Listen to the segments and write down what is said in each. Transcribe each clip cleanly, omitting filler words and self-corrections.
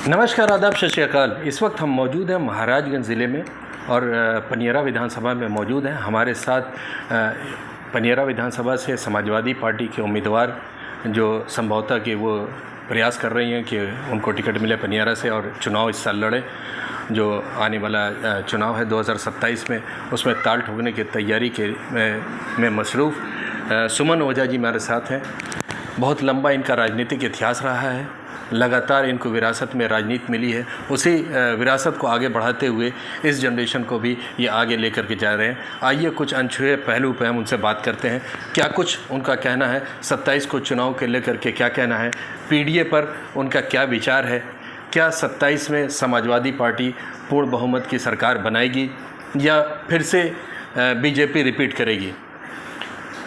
नमस्कार, आदाब, सत श्री अकाल। इस वक्त हम मौजूद हैं महाराजगंज ज़िले में और पनियरा विधानसभा में मौजूद हैं। हमारे साथ पनियरा विधानसभा से समाजवादी पार्टी के उम्मीदवार जो संभवतः कि वो प्रयास कर रही हैं कि उनको टिकट मिले पनियरा से और चुनाव इस साल लड़े। जो आने वाला चुनाव है 2027 में, उसमें ताल ठोकने की तैयारी में मसरूफ़ सुमन ओझा जी हमारे साथ हैं। बहुत लंबा इनका राजनीतिक इतिहास रहा है, लगातार इनको विरासत में राजनीति मिली है। उसी विरासत को आगे बढ़ाते हुए इस जनरेशन को भी ये आगे लेकर के जा रहे हैं। आइए कुछ अनछुए पहलू पे हम उनसे बात करते हैं, क्या कुछ उनका कहना है, 27 को चुनाव के लेकर के क्या कहना है, पीडीए पर उनका क्या विचार है, क्या 27 में समाजवादी पार्टी पूर्ण बहुमत की सरकार बनाएगी या फिर से बीजेपी रिपीट करेगी।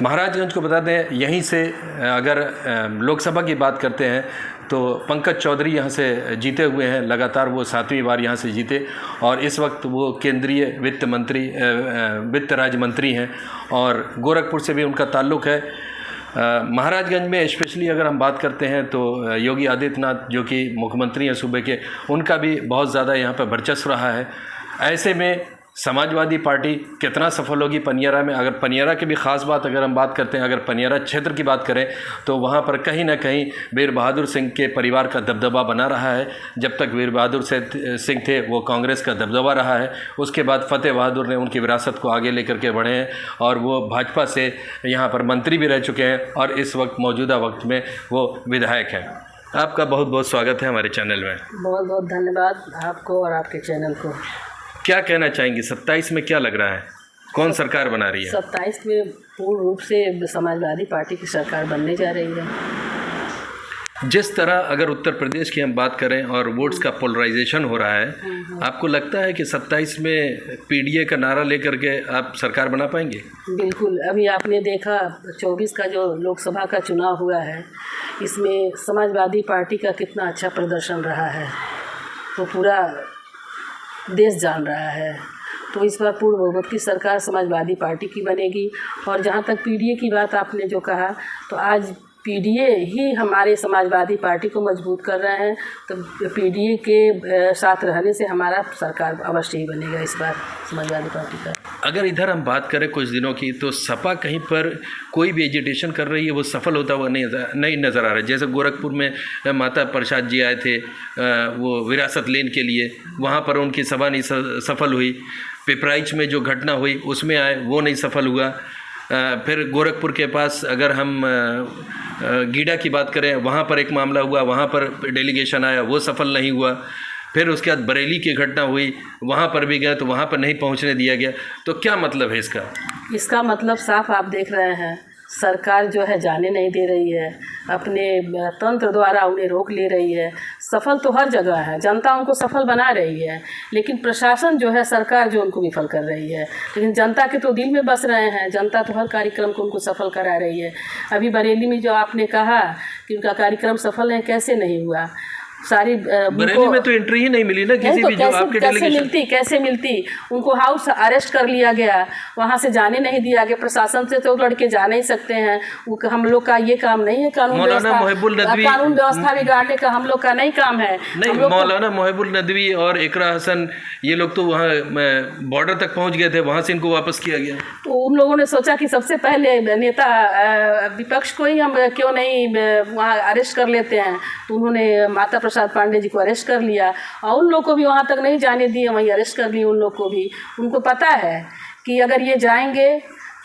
महाराजगंज को बता दें, यहीं से अगर लोकसभा की बात करते हैं तो पंकज चौधरी यहाँ से जीते हुए हैं, लगातार वो 7वीं बार यहाँ से जीते और इस वक्त वो केंद्रीय वित्त राज्य मंत्री हैं और गोरखपुर से भी उनका ताल्लुक़ है। महाराजगंज में स्पेशली अगर हम बात करते हैं तो योगी आदित्यनाथ जो कि मुख्यमंत्री हैं सूबे के, उनका भी बहुत ज़्यादा यहाँ पर वर्चस्व रहा है। ऐसे में समाजवादी पार्टी कितना सफल होगी पनियरा में। अगर पनियरा की भी ख़ास बात अगर हम बात करते हैं, अगर पनियरा क्षेत्र की बात करें तो वहाँ पर कहीं ना कहीं वीर बहादुर सिंह के परिवार का दबदबा बना रहा है। जब तक वीर बहादुर सिंह थे वो कांग्रेस का दबदबा रहा है। उसके बाद फतेह बहादुर ने उनकी विरासत को आगे लेकर के बढ़े हैं और वो भाजपा से यहाँ पर मंत्री भी रह चुके हैं और इस वक्त मौजूदा वक्त में वो विधायक हैं। आपका बहुत बहुत स्वागत है हमारे चैनल में। बहुत बहुत धन्यवाद आपको और आपके चैनल को। क्या कहना चाहेंगे, 27 में क्या लग रहा है, कौन सरकार बना रही है? 27 में पूर्ण रूप से समाजवादी पार्टी की सरकार बनने जा रही है। जिस तरह अगर उत्तर प्रदेश की हम बात करें और वोट्स का पोलराइजेशन हो रहा है, आपको लगता है कि 27 में पीडीए का नारा लेकर के आप सरकार बना पाएंगे? बिल्कुल। अभी आपने देखा 24 का जो लोकसभा का चुनाव हुआ है, इसमें समाजवादी पार्टी का कितना अच्छा प्रदर्शन रहा है, तो पूरा देश जान रहा है। तो इस बार पूर्ण बहुमत की सरकार समाजवादी पार्टी की बनेगी। और जहाँ तक पीडीए की बात आपने जो कहा, तो आज पीडीए ही हमारे समाजवादी पार्टी को मजबूत कर रहे हैं। तो पीडीए के साथ रहने से हमारा सरकार अवश्य ही बनेगा इस बार समाजवादी पार्टी का। अगर इधर हम बात करें कुछ दिनों की, तो सपा कहीं पर कोई भी एजिटेशन कर रही है, वो सफल होता हुआ नहीं नज़र आ रहा है। जैसे गोरखपुर में माता प्रसाद जी आए थे वो विरासत लेने के लिए, वहाँ पर उनकी सभा नहीं सफल हुई। पिपराइच में जो घटना हुई उसमें आए, वो नहीं सफल हुआ। फिर गोरखपुर के पास अगर हम गीडा की बात करें, वहाँ पर एक मामला हुआ, वहाँ पर डेलीगेशन आया, वो सफल नहीं हुआ। फिर उसके बाद बरेली की घटना हुई, वहाँ पर भी गए तो वहाँ पर नहीं पहुँचने दिया गया। तो क्या मतलब है इसका? इसका मतलब साफ आप देख रहे हैं, सरकार जो है जाने नहीं दे रही है, अपने तंत्र द्वारा उन्हें रोक ले रही है। सफल तो हर जगह है, जनता उनको सफल बना रही है, लेकिन प्रशासन जो है, सरकार जो उनको विफल कर रही है। लेकिन जनता के तो दिल में बस रहे हैं, जनता तो हर कार्यक्रम को उनको सफल करा रही है। अभी बरेली में जो आपने कहा कि उनका कार्यक्रम सफल है, कैसे नहीं हुआ? सारी बरेली में तो एंट्री ही नहीं मिली ना किसी भी, जो आपके कैसे मिलती उनको हाउस अरेस्ट कर लिया गया, वहाँ से जाने नहीं दिया गया। प्रशासन से तो लड़के जा नहीं सकते हैं, वो हम लोग का ये काम नहीं है। कानून व्यवस्था बिगाड़ने का हम लोग का नहीं काम है। नहीं, मौलाना मोहिबुल नदवी और इकरा हसन ये लोग तो वहाँ बॉर्डर तक पहुँच गए थे, वहाँ से इनको वापस किया गया। तो उन लोगों ने सोचा कि सबसे पहले नेता विपक्ष को ही हम क्यों नहीं वहाँ अरेस्ट कर लेते हैं। तो उन्होंने माता प्रसाद पांडे जी को अरेस्ट कर लिया और उन लोग को भी वहाँ तक नहीं जाने दिए, वहीं अरेस्ट कर लिए उन लोग को भी। उनको पता है कि अगर ये जाएंगे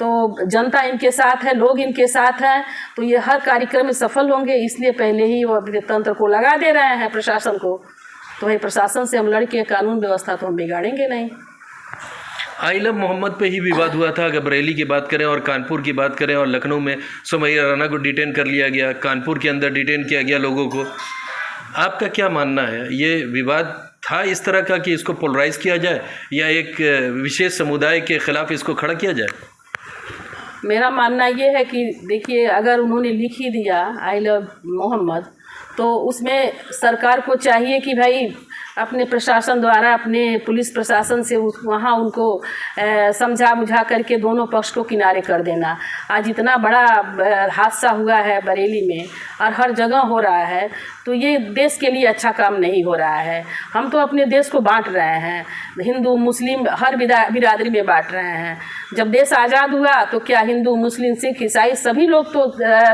तो जनता इनके साथ है, लोग इनके साथ हैं, तो ये हर कार्यक्रम में सफल होंगे। इसलिए पहले ही वो अपने तंत्र को लगा दे रहे हैं प्रशासन को। तो भाई प्रशासन से हम लड़के कानून व्यवस्था तो हम बिगाड़ेंगे नहीं। आइलम मोहम्मद पे ही विवाद हुआ था। अगर बरेली की बात करें और कानपुर की बात करें और लखनऊ में सुमैया राणा को डिटेन कर लिया गया, कानपुर के अंदर डिटेन किया गया लोगों को। आपका क्या मानना है, ये विवाद था इस तरह का कि इसको पोलराइज किया जाए या एक विशेष समुदाय के खिलाफ इसको खड़ा किया जाए? मेरा मानना ये है कि देखिए, अगर उन्होंने लिख ही दिया आई लव मोहम्मद, तो उसमें सरकार को चाहिए कि भाई अपने प्रशासन द्वारा, अपने पुलिस प्रशासन से वहाँ उनको समझा बुझा करके दोनों पक्ष को किनारे कर देना। आज इतना बड़ा हादसा हुआ है बरेली में और हर जगह हो रहा है, तो ये देश के लिए अच्छा काम नहीं हो रहा है। हम तो अपने देश को बांट रहे हैं, हिंदू मुस्लिम हर बिरादरी में बांट रहे हैं। जब देश आज़ाद हुआ तो क्या हिंदू मुस्लिम सिख ईसाई सभी लोग तो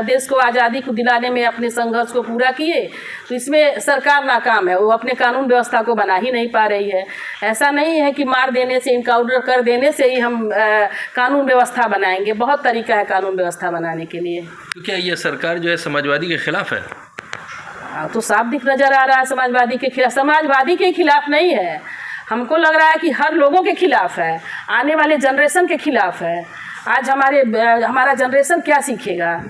देश को आज़ादी को दिलाने में अपने संघर्ष को पूरा किए। तो इसमें सरकार नाकाम है, वो अपने कानून व्यवस्था को बना ही नहीं पा रही है। ऐसा नहीं है कि मार देने से, इनकाउंटर कर देने से ही हम कानून व्यवस्था बनाएंगे। बहुत तरीका है कानून व्यवस्था बनाने के लिए। तो क्या ये सरकार जो है समाजवादी के खिलाफ है? तो साफ दिख नज़र आ रहा है समाजवादी के खिलाफ। समाजवादी के खिलाफ नहीं है, हमको लग रहा है कि हर लोगों के खिलाफ है, आने वाले जनरेशन के खिलाफ है। आज हमारा जनरेशन क्या सीखेगा?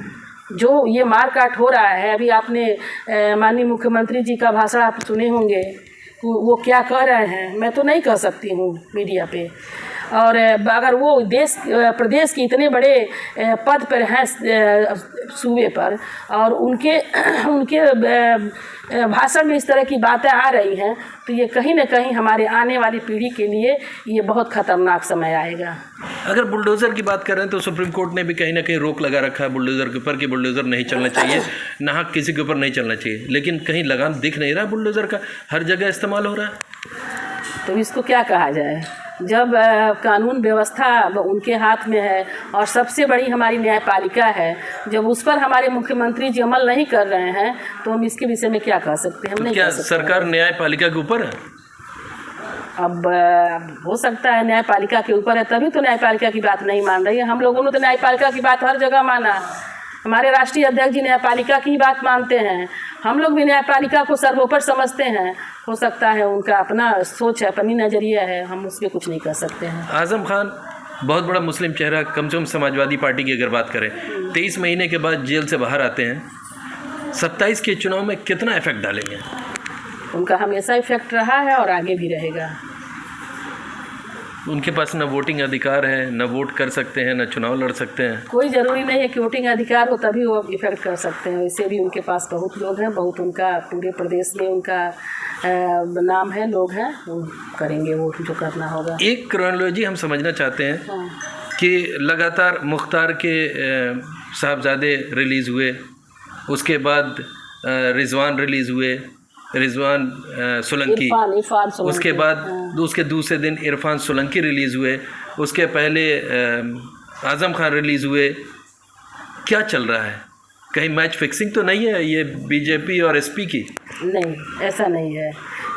जो ये मार काट हो रहा है, अभी आपने माननीय मुख्यमंत्री जी का भाषण आप सुने होंगे, वो क्या कह रहे हैं मैं तो नहीं कह सकती हूँ मीडिया पे। और अगर वो प्रदेश के इतने बड़े पद पर हैं सूबे पर, और उनके भाषण में इस तरह की बातें आ रही हैं, तो ये कहीं ना कहीं हमारे आने वाली पीढ़ी के लिए ये बहुत ख़तरनाक समय आएगा। अगर बुलडोज़र की बात करें तो सुप्रीम कोर्ट ने भी कहीं ना कहीं रोक लगा रखा है बुलडोज़र के ऊपर कि बुलडोज़र नहीं चलना चाहिए, नाहक किसी के ऊपर नहीं चलना चाहिए, लेकिन कहीं लगाम दिख नहीं रहा बुलडोज़र का, हर जगह इस्तेमाल हो रहा है। तो इसको क्या कहा जाए? जब कानून व्यवस्था उनके हाथ में है और सबसे बड़ी हमारी न्यायपालिका है, जब उस पर हमारे मुख्यमंत्री जी अमल नहीं कर रहे हैं, तो हम इसके विषय में क्या कह सकते हैं? हम नहीं क्या कह सकते। सरकार न्यायपालिका के ऊपर है? अब हो सकता है न्यायपालिका के ऊपर है, तभी तो न्यायपालिका की बात नहीं मान रही है। हम लोगों ने तो न्यायपालिका की बात हर जगह माना। हमारे राष्ट्रीय अध्यक्ष जी न्यायपालिका की बात मानते हैं, हम लोग भी न्यायपालिका को सर्वोपरि समझते हैं। हो सकता है उनका अपना सोच है, अपनी नज़रिया है, हम उस पर कुछ नहीं कर सकते हैं। आज़म खान बहुत बड़ा मुस्लिम चेहरा, कम से कम समाजवादी पार्टी की अगर बात करें, 23 महीने के बाद जेल से बाहर आते हैं, 27 के चुनाव में कितना इफेक्ट डालेंगे? उनका हमेशा इफेक्ट रहा है और आगे भी रहेगा। उनके पास न वोटिंग अधिकार है, न वोट कर सकते हैं, न चुनाव लड़ सकते हैं। कोई ज़रूरी नहीं है कि वोटिंग अधिकार हो तभी वो इफेक्ट कर सकते हैं। वैसे भी उनके पास बहुत लोग हैं, बहुत उनका पूरे प्रदेश में उनका नाम है, लोग हैं, वो करेंगे वोट जो करना होगा। एक क्रोनोलॉजी हम समझना चाहते हैं। हाँ। कि लगातार मुख्तार के साहबजादे रिलीज़ हुए, उसके बाद रिजवान रिलीज़ हुए, रिजवान सोलंकी, इरफान सोलंकी, उसके बाद हाँ। उसके दूसरे दिन इरफान सोलंकी रिलीज़ हुए, उसके पहले आज़म खान रिलीज़ हुए। क्या चल रहा है? कहीं मैच फिक्सिंग तो नहीं है ये बीजेपी और एसपी की? नहीं, ऐसा नहीं है।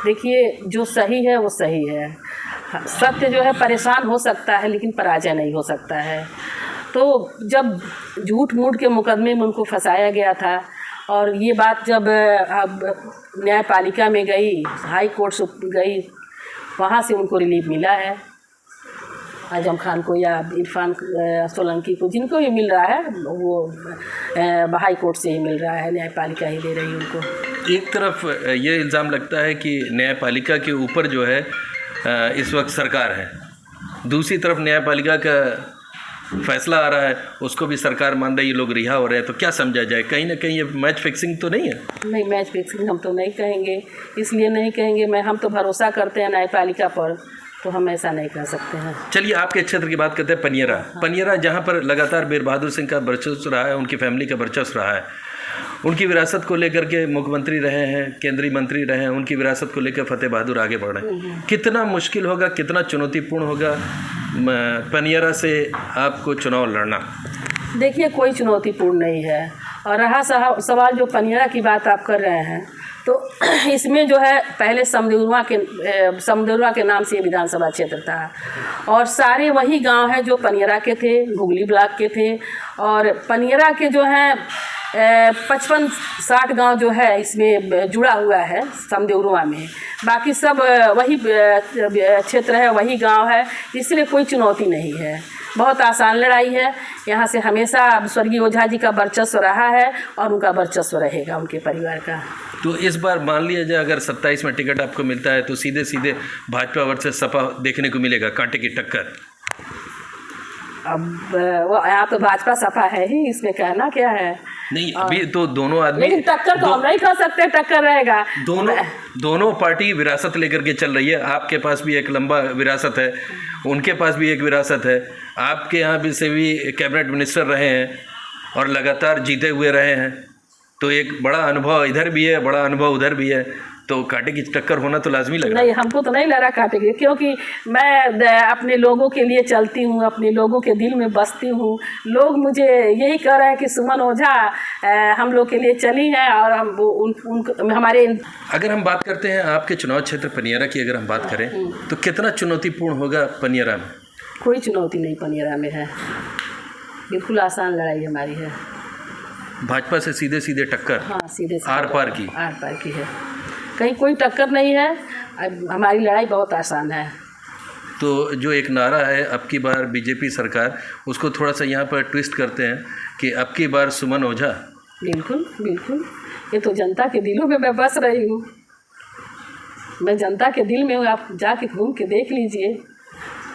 देखिए, जो सही है वो सही है। सत्य जो है परेशान हो सकता है, लेकिन पराजय नहीं हो सकता है। तो जब झूठ मूठ के मुकदमे में उनको फंसाया गया था, और ये बात जब न्यायपालिका में गई, हाई कोर्ट से गई, वहाँ से उनको रिलीफ मिला है। आज़म खान को या इरफान सोलंकी को, जिनको भी मिल रहा है वो हाई कोर्ट से ही मिल रहा है, न्यायपालिका ही दे रही है उनको। एक तरफ ये इल्ज़ाम लगता है कि न्यायपालिका के ऊपर जो है इस वक्त सरकार है, दूसरी तरफ न्यायपालिका का फैसला आ रहा है, उसको भी सरकार मान रही है, लोग रिहा हो रहे हैं। तो क्या समझा जाए? कहीं ना कहीं ये मैच फिक्सिंग तो नहीं है? नहीं, मैच फिक्सिंग हम तो नहीं कहेंगे, इसलिए नहीं कहेंगे, हम तो भरोसा करते हैं न्यायपालिका पर, तो हम ऐसा नहीं कर सकते हैं। चलिए आपके क्षेत्र की बात करते हैं, पनियरा। हाँ। पनियरा जहाँ पर लगातार वीर बहादुर सिंह का वर्चस्व रहा है, उनकी फैमिली का वर्चस्व रहा है, उनकी विरासत को लेकर के मुख्यमंत्री रहे हैं, केंद्रीय मंत्री रहे हैं, उनकी विरासत को लेकर फतेह बहादुर आगे बढ़ रहे हैं। कितना मुश्किल होगा, कितना चुनौतीपूर्ण होगा पनियरा से आपको चुनाव लड़ना? देखिए, कोई चुनौतीपूर्ण नहीं है। और रहा सवाल जो पनियरा की बात आप कर रहे हैं, तो इसमें जो है पहले समदेवरा के नाम से ये विधानसभा क्षेत्र था, और सारे वही गांव हैं जो पनियरा के थे, घुगली ब्लॉक के थे। और पनियरा के जो हैं 55-60 गांव जो है इसमें जुड़ा हुआ है समदेवरुआ में, बाकी सब वही क्षेत्र है, वही गांव है, इसलिए कोई चुनौती नहीं है। बहुत आसान लड़ाई है। यहाँ से हमेशा स्वर्गीय ओझा जी का वर्चस्व रहा है और उनका वर्चस्व रहेगा, उनके परिवार का। तो इस बार मान लिया जाए अगर 27 में टिकट आपको मिलता है तो सीधे सीधे भाजपा वर्सेस सपा देखने को मिलेगा, कांटे की टक्कर। अब वो यहाँ तो भाजपा सपा है ही, इसमें कहना क्या है। नहीं, अभी तो दोनों आदमी, लेकिन टक्कर तो हम नहीं खा सकते, टक्कर रहेगा। दोनों पार्टी विरासत लेकर के चल रही है। आपके पास भी एक लंबा विरासत है, उनके पास भी एक विरासत है। आपके यहाँ भी से भी कैबिनेट मिनिस्टर रहे हैं और लगातार जीते हुए रहे हैं, तो एक बड़ा अनुभव इधर भी है, बड़ा अनुभव उधर भी है, तो कांटे की टक्कर होना तो लाजमी लग रहा है। नहीं, हमको तो नहीं लग रहा कांटे की, क्योंकि मैं अपने लोगों के लिए चलती हूँ, अपने लोगों के दिल में बसती हूँ। लोग मुझे यही कह रहे हैं कि सुमन ओझा हम लोग के लिए चली हैं, और हम हमारे। अगर हम बात करते हैं आपके चुनाव क्षेत्र पनियरा की, अगर हम बात करें तो कितना चुनौतीपूर्ण होगा पनियरा में? कोई चुनौती नहीं पनियरा में है, बिल्कुल आसान लड़ाई हमारी है। भाजपा से सीधे सीधे टक्कर? हाँ, सीधे आर पार की? आर पार की है, कहीं कोई टक्कर नहीं है। हमारी लड़ाई बहुत आसान है। तो जो एक नारा है अब की बार बीजेपी सरकार, उसको थोड़ा सा यहाँ पर ट्विस्ट करते हैं कि अब की बार सुमन ओझा। बिल्कुल बिल्कुल, ये तो जनता के दिलों में मैं बस रही हूँ। मैं जनता के दिल में हूँ, आप जाके घूम के देख लीजिए।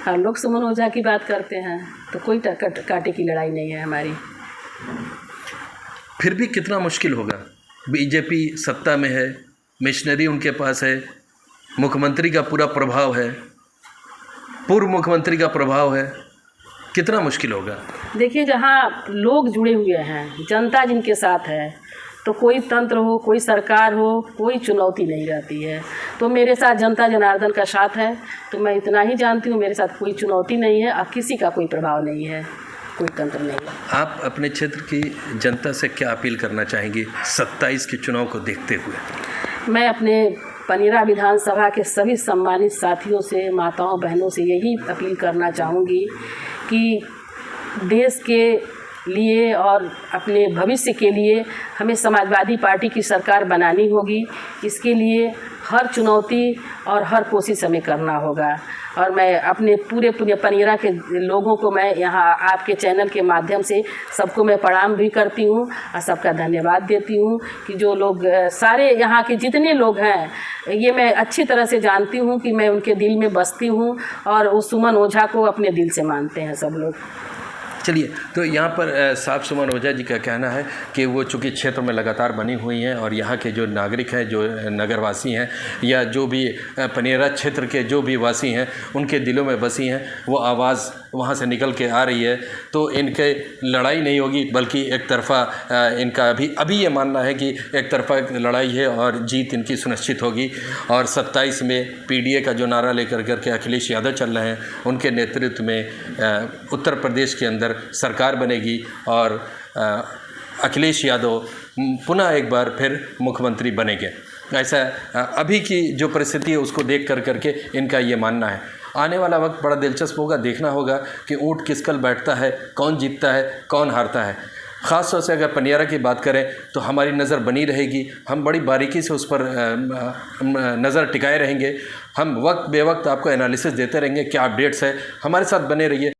हर लोग सुमन ओझा की बात करते हैं, तो कोई टक्कर कांटे की लड़ाई नहीं है हमारी। फिर भी कितना मुश्किल होगा? बीजेपी सत्ता में है, मशीनरी उनके पास है, मुख्यमंत्री का पूरा प्रभाव है, पूर्व मुख्यमंत्री का प्रभाव है, कितना मुश्किल होगा? देखिए, जहाँ लोग जुड़े हुए हैं, जनता जिनके साथ है, तो कोई तंत्र हो, कोई सरकार हो, कोई चुनौती नहीं रहती है। तो मेरे साथ जनता जनार्दन का साथ है, तो मैं इतना ही जानती हूँ, मेरे साथ कोई चुनौती नहीं है और किसी का कोई प्रभाव नहीं है, कोई तंत्र नहीं है। आप अपने क्षेत्र की जनता से क्या अपील करना चाहेंगी 27 के चुनाव को देखते हुए? मैं अपने पनियरा विधानसभा के सभी सम्मानित साथियों से, माताओं बहनों से यही अपील करना चाहूँगी कि देश के लिए और अपने भविष्य के लिए हमें समाजवादी पार्टी की सरकार बनानी होगी। इसके लिए हर चुनौती और हर कोशिश हमें करना होगा। और मैं अपने पूरे पनियरा के लोगों को मैं यहाँ आपके चैनल के माध्यम से सबको मैं प्रणाम भी करती हूँ और सबका धन्यवाद देती हूँ कि जो लोग सारे यहाँ के जितने लोग हैं, ये मैं अच्छी तरह से जानती हूँ कि मैं उनके दिल में बसती हूँ और उस सुमन ओझा को अपने दिल से मानते हैं सब लोग। चलिए, तो यहाँ पर साहब सुमन ओझा जी का कहना है कि वो चूँकि क्षेत्र में लगातार बनी हुई हैं और यहाँ के जो नागरिक हैं, जो नगरवासी हैं या जो भी पनियरा क्षेत्र के जो भी वासी हैं, उनके दिलों में बसी हैं, वो आवाज़ वहाँ से निकल के आ रही है। तो इनके लड़ाई नहीं होगी, बल्कि एक तरफ़ा इनका अभी ये मानना है कि एक तरफ़ा लड़ाई है और जीत इनकी सुनिश्चित होगी। और 27 में पीडीए का जो नारा लेकर के अखिलेश यादव चल रहे हैं, उनके नेतृत्व में उत्तर प्रदेश के अंदर सरकार बनेगी और अखिलेश यादव पुनः एक बार फिर मुख्यमंत्री बनेंगे। ऐसा अभी की जो परिस्थिति है उसको देख करके इनका ये मानना है। आने वाला वक्त बड़ा दिलचस्प होगा, देखना होगा कि ऊँट किस कल बैठता है, कौन जीतता है, कौन हारता है। ख़ास तौर से अगर पनियरा की बात करें तो हमारी नज़र बनी रहेगी, हम बड़ी बारीकी से उस पर नज़र टिकाए रहेंगे। हम वक्त बे वक्त आपको एनालिसिस देते रहेंगे, क्या अपडेट्स है, हमारे साथ बने रहिए।